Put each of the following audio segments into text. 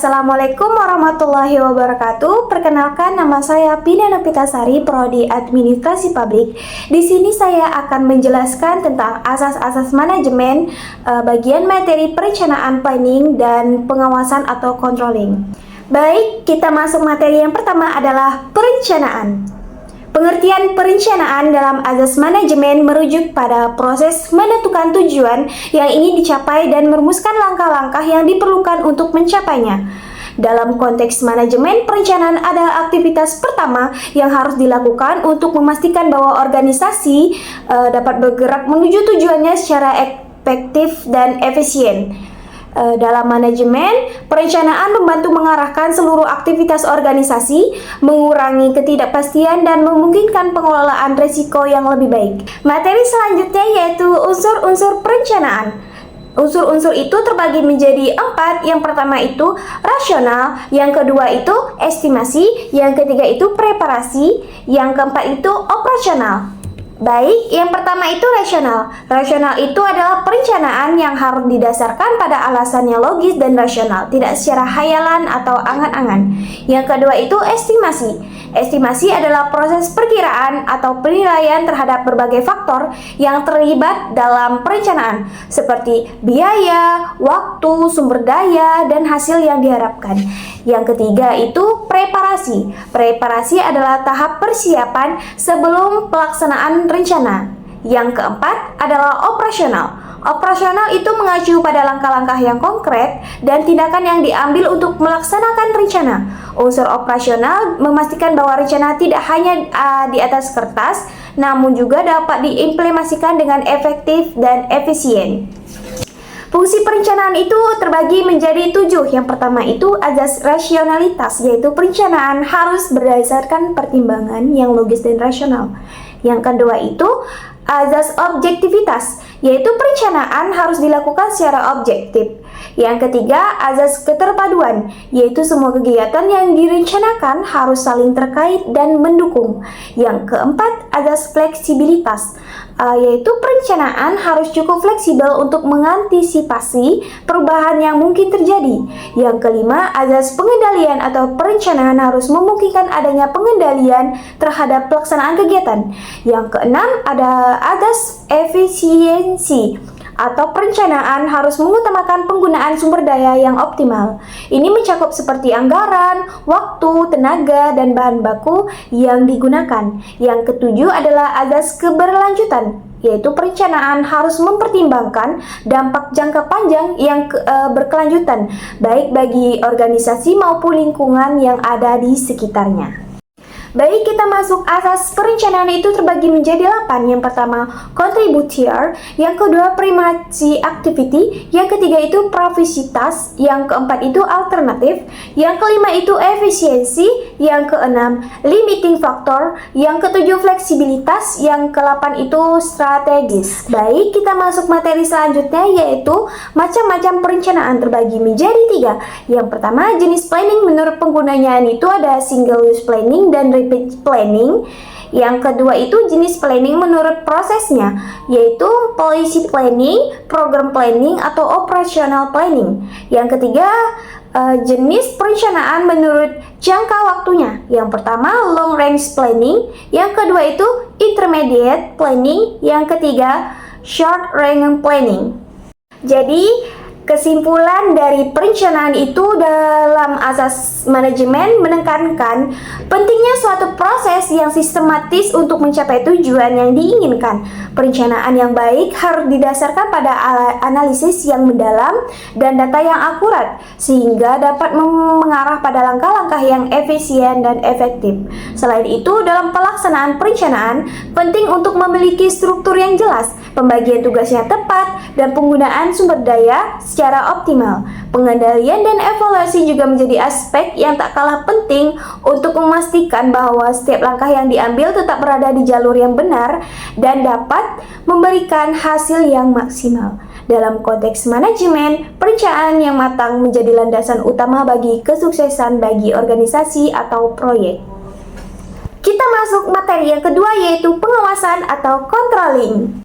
Assalamualaikum warahmatullahi wabarakatuh. Perkenalkan, nama saya Pina Nopitasari, Prodi Administrasi Publik. Di sini saya akan menjelaskan tentang asas-asas manajemen, bagian materi perencanaan, planning, dan pengawasan atau controlling. Baik, kita masuk materi yang pertama adalah perencanaan. Pengertian perencanaan dalam asas manajemen merujuk pada proses menentukan tujuan yang ingin dicapai dan merumuskan langkah-langkah yang diperlukan untuk mencapainya. Dalam konteks manajemen, perencanaan adalah aktivitas pertama yang harus dilakukan untuk memastikan bahwa organisasi dapat bergerak menuju tujuannya secara efektif dan efisien. Dalam manajemen, perencanaan membantu mengarahkan seluruh aktivitas organisasi, mengurangi ketidakpastian, dan memungkinkan pengelolaan risiko yang lebih baik. Materi selanjutnya yaitu unsur-unsur perencanaan. Unsur-unsur itu terbagi menjadi 4. Yang pertama itu rasional, yang kedua itu estimasi, yang ketiga itu preparasi, yang keempat itu operasional. Baik, yang pertama itu rasional. Rasional itu adalah perencanaan yang harus didasarkan pada alasan yang logis dan rasional, tidak secara khayalan atau angan-angan. Yang kedua itu estimasi. Estimasi adalah proses perkiraan atau penilaian terhadap berbagai faktor yang terlibat dalam perencanaan, seperti biaya, waktu, sumber daya, dan hasil yang diharapkan. Yang ketiga itu preparasi. Preparasi adalah tahap persiapan sebelum pelaksanaan rencana. Yang keempat adalah operasional. Operasional itu mengacu pada langkah-langkah yang konkret dan tindakan yang diambil untuk melaksanakan rencana. Unsur operasional memastikan bahwa rencana tidak hanya di atas kertas, namun juga dapat diimplementasikan dengan efektif dan efisien. Fungsi perencanaan itu terbagi menjadi 7. Yang pertama itu azas rasionalitas, yaitu perencanaan harus berdasarkan pertimbangan yang logis dan rasional. Yang kedua itu azas objektivitas, yaitu perencanaan harus dilakukan secara objektif. Yang ketiga, azas keterpaduan, yaitu semua kegiatan yang direncanakan harus saling terkait dan mendukung. Yang keempat, azas fleksibilitas, yaitu perencanaan harus cukup fleksibel untuk mengantisipasi perubahan yang mungkin terjadi. Yang kelima, azas pengendalian atau perencanaan harus memungkinkan adanya pengendalian terhadap pelaksanaan kegiatan. Yang keenam, ada azas efisiensi atau perencanaan harus mengutamakan penggunaan sumber daya yang optimal. Ini mencakup seperti anggaran, waktu, tenaga, dan bahan baku yang digunakan. Yang ketujuh adalah azas keberlanjutan, yaitu perencanaan harus mempertimbangkan dampak jangka panjang yang berkelanjutan, baik bagi organisasi maupun lingkungan yang ada di sekitarnya. Baik, kita masuk asas perencanaan itu terbagi menjadi 8. Yang pertama, contributor. Yang kedua, primary activity. Yang ketiga itu profisitas. Yang keempat itu alternatif. Yang kelima itu efisiensi. Yang keenam, limiting factor. Yang ketujuh, fleksibilitas. Yang ke-8 itu strategis. Baik, kita masuk materi selanjutnya yaitu macam-macam perencanaan terbagi menjadi 3. Yang pertama, jenis planning. Menurut penggunanya itu ada single use planning dan repeat planning. Yang kedua itu jenis planning menurut prosesnya, yaitu policy planning, program planning, atau operational planning. Yang ketiga, jenis perencanaan menurut jangka waktunya. Yang pertama, long range planning. Yang kedua itu intermediate planning. Yang ketiga, short range planning. Jadi kesimpulan dari perencanaan itu dalam asas manajemen menekankan pentingnya suatu proses yang sistematis untuk mencapai tujuan yang diinginkan. Perencanaan yang baik harus didasarkan pada analisis yang mendalam dan data yang akurat, sehingga dapat mengarah pada langkah-langkah yang efisien dan efektif. Selain itu, dalam pelaksanaan perencanaan, penting untuk memiliki struktur yang jelas, pembagian tugasnya tepat, dan penggunaan sumber daya secara optimal. Pengendalian dan evaluasi juga menjadi aspek yang tak kalah penting untuk memastikan bahwa setiap langkah yang diambil tetap berada di jalur yang benar dan dapat memberikan hasil yang maksimal. Dalam konteks manajemen, perencanaan yang matang menjadi landasan utama bagi kesuksesan bagi organisasi atau proyek. Kita masuk materi yang kedua yaitu pengawasan atau controlling.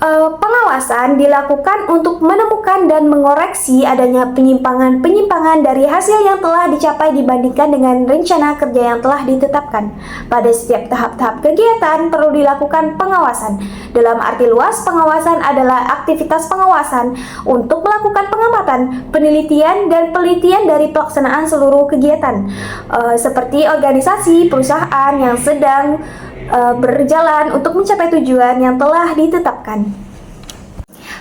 Pengawasan dilakukan untuk menemukan dan mengoreksi adanya penyimpangan-penyimpangan dari hasil yang telah dicapai dibandingkan dengan rencana kerja yang telah ditetapkan. Pada setiap tahap-tahap kegiatan perlu dilakukan pengawasan. Dalam arti luas, pengawasan adalah aktivitas pengawasan untuk melakukan pengamatan, penelitian, dan pelitian dari pelaksanaan seluruh kegiatan, seperti organisasi, perusahaan yang sedang berjalan untuk mencapai tujuan yang telah ditetapkan.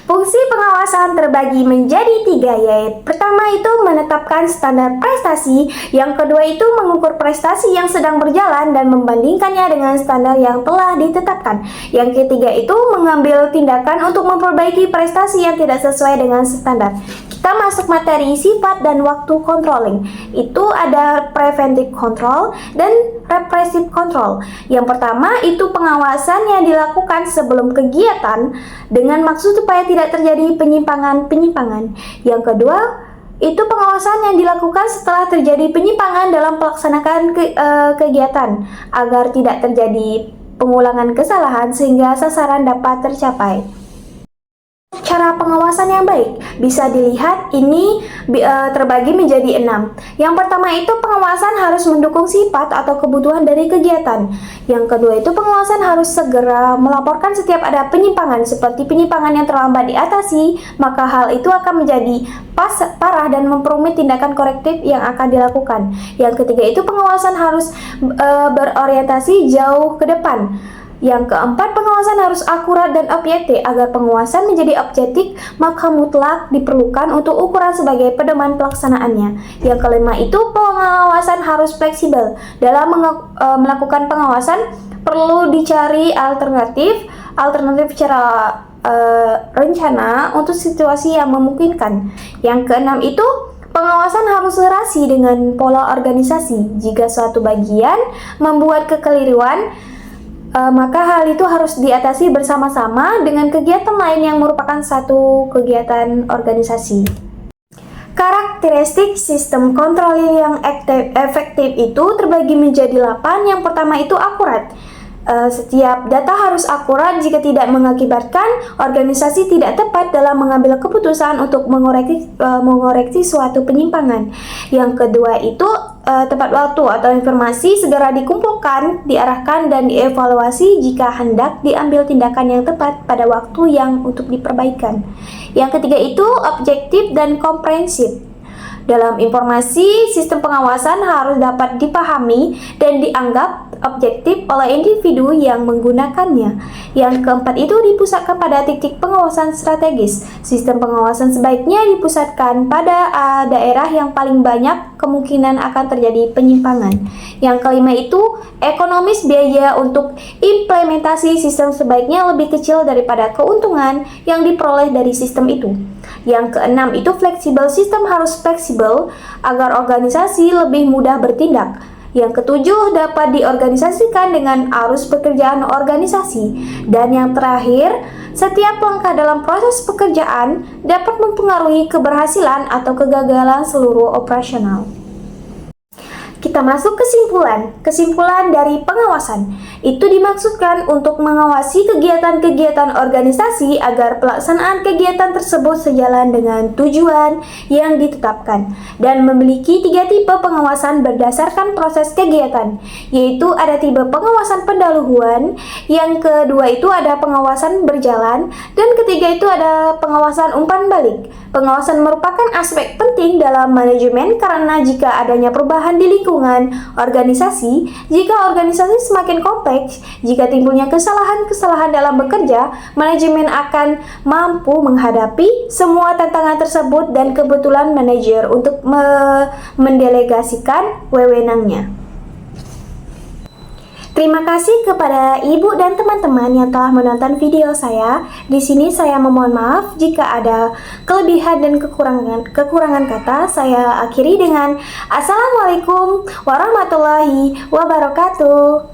Fungsi pengawasan terbagi menjadi 3, yaitu pertama itu menetapkan standar prestasi, yang kedua itu mengukur prestasi yang sedang berjalan dan membandingkannya dengan standar yang telah ditetapkan, yang ketiga itu mengambil tindakan untuk memperbaiki prestasi yang tidak sesuai dengan standar. Kita masuk materi sifat dan waktu controlling. Itu ada preventive control dan repressive control. Yang pertama itu pengawasan yang dilakukan sebelum kegiatan dengan maksud supaya tidak terjadi penyimpangan-penyimpangan. Yang kedua itu pengawasan yang dilakukan setelah terjadi penyimpangan dalam pelaksanaan kegiatan agar tidak terjadi pengulangan kesalahan sehingga sasaran dapat tercapai. Cara pengawasan yang baik bisa dilihat ini terbagi menjadi 6. Yang pertama itu pengawasan harus mendukung sifat atau kebutuhan dari kegiatan. Yang kedua itu pengawasan harus segera melaporkan setiap ada penyimpangan, seperti penyimpangan yang terlambat diatasi, maka hal itu akan menjadi parah dan memperumit tindakan korektif yang akan dilakukan. Yang ketiga itu pengawasan harus berorientasi jauh ke depan. Yang keempat, pengawasan harus akurat dan objektif. Agar pengawasan menjadi objektif, maka mutlak diperlukan untuk ukuran sebagai pedoman pelaksanaannya. Yang kelima itu pengawasan harus fleksibel. Dalam melakukan pengawasan perlu dicari alternatif secara rencana untuk situasi yang memungkinkan. Yang keenam itu pengawasan harus serasi dengan pola organisasi. Jika suatu bagian membuat kekeliruan, maka hal itu harus diatasi bersama-sama dengan kegiatan lain yang merupakan satu kegiatan organisasi. Karakteristik sistem kontrol yang efektif itu terbagi menjadi 8. Yang pertama itu akurat. Setiap data harus akurat. Jika tidak mengakibatkan organisasi tidak tepat dalam mengambil keputusan untuk mengoreksi suatu penyimpangan. Yang kedua itu tepat waktu atau informasi segera dikumpulkan, diarahkan, dan dievaluasi jika hendak diambil tindakan yang tepat pada waktu yang untuk diperbaikan. Yang ketiga itu objektif dan komprehensif. Dalam informasi, sistem pengawasan harus dapat dipahami dan dianggap objektif oleh individu yang menggunakannya. Yang keempat itu dipusatkan pada titik pengawasan strategis. Sistem pengawasan sebaiknya dipusatkan pada daerah yang paling banyak kemungkinan akan terjadi penyimpangan. Yang kelima itu ekonomis. Biaya untuk implementasi sistem sebaiknya lebih kecil daripada keuntungan yang diperoleh dari sistem itu. Yang keenam itu fleksibel. Sistem harus fleksibel agar organisasi lebih mudah bertindak. Yang ketujuh dapat diorganisasikan dengan arus pekerjaan organisasi. Dan yang terakhir, setiap langkah dalam proses pekerjaan dapat mempengaruhi keberhasilan atau kegagalan seluruh operasional. Kita masuk kesimpulan dari pengawasan. Itu dimaksudkan untuk mengawasi kegiatan-kegiatan organisasi agar pelaksanaan kegiatan tersebut sejalan dengan tujuan yang ditetapkan dan memiliki 3 tipe pengawasan berdasarkan proses kegiatan, yaitu ada tipe pengawasan pendahuluan, yang kedua itu ada pengawasan berjalan, dan ketiga itu ada pengawasan umpan balik. Pengawasan merupakan aspek penting dalam manajemen karena jika adanya perubahan di lingkungan organisasi, jika organisasi semakin kompleks, jika timbulnya kesalahan-kesalahan dalam bekerja, manajemen akan mampu menghadapi semua tantangan tersebut dan kebetulan manajer untuk mendelegasikan wewenangnya. Terima kasih kepada ibu dan teman-teman yang telah menonton video saya. Di sini saya memohon maaf jika ada kelebihan dan kekurangan kata. Saya akhiri dengan Assalamualaikum warahmatullahi wabarakatuh.